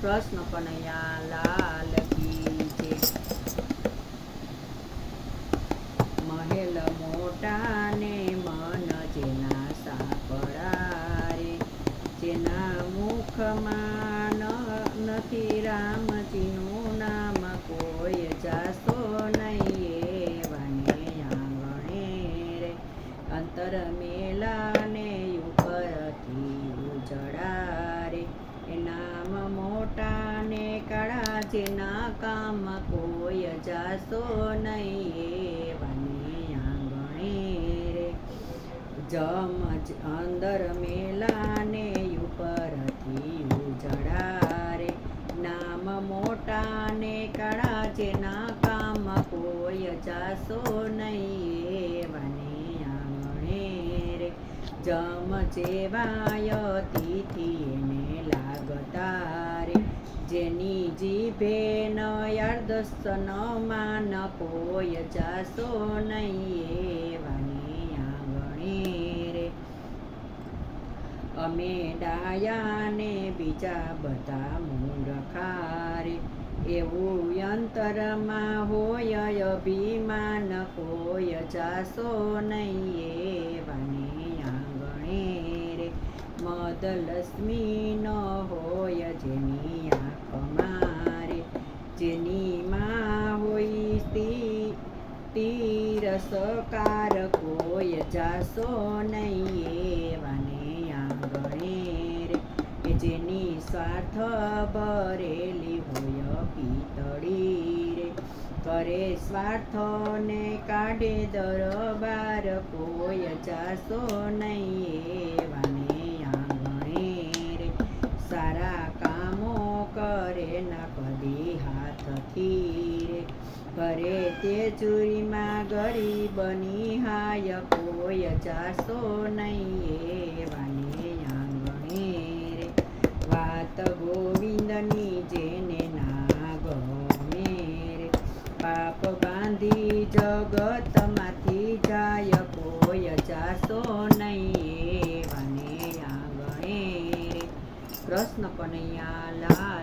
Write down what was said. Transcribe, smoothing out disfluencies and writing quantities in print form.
કૃષ્ણ કનૈયા લાલ કી જય. મહેલ મોટા ને મન જેના સાંકળા રે, જેના મુખમાં નથી રામજીનું નામ, કોઈ જાશો નહીં એવાને આંગણે રે. અંતર મેલા ને ઉપરથી ઉજળા રે, એ નામ મોટા ને કાળા, જેના કામ કોઈ જાશો નહીં એવાને આંગણે રે. જમ અંદર મેલા ને ઉપરથી ઉજળા રે, નામ મોટા ને કાળા, જેના કામ કોઈ જાશો નહીં એવાને આંગણે રે. જમ જેવાય તિથિ એને લાગતા રે, જેની જીભે નયાર્દસ્ત ન માન, કોઈ જાશો નહીં એવાને આંગણે રે. અમે ડાયા ને બીજા બધા મૂર્ખા રે, એવું અંતરમાં હોય અભિમાન, કોઈ જાશો નહીં એવાને આંગણે રે. મદલક્ષ્મી ન હોય જેની આંખમાં રે, જેની માં હોય તિરસ્કાર, કોઈ જાશો નહીં એવાને આંગણે રે. જેની સ્વાર્થ ભરેલી હોય પિતળી રે, કરે સ્વાર્થ ને કાઢે દરબાર, કોઈ જાશો નહીં એવાને આંગણે રે. સારા કામો કરે ના કદી હાથથી રે, ભરે તે ચૂરીમાં ગરીબની હાય, કોઈ જાશો નહીં એવાને આંગણે રે. વાત ગોવિંદની જેને ના ગમે રે, પાપ બાંધી જગતમાંથી જાય, કોઈ જાશો નહીં એવાને આંગણે રે. કૃષ્ણ કનૈયા લાલ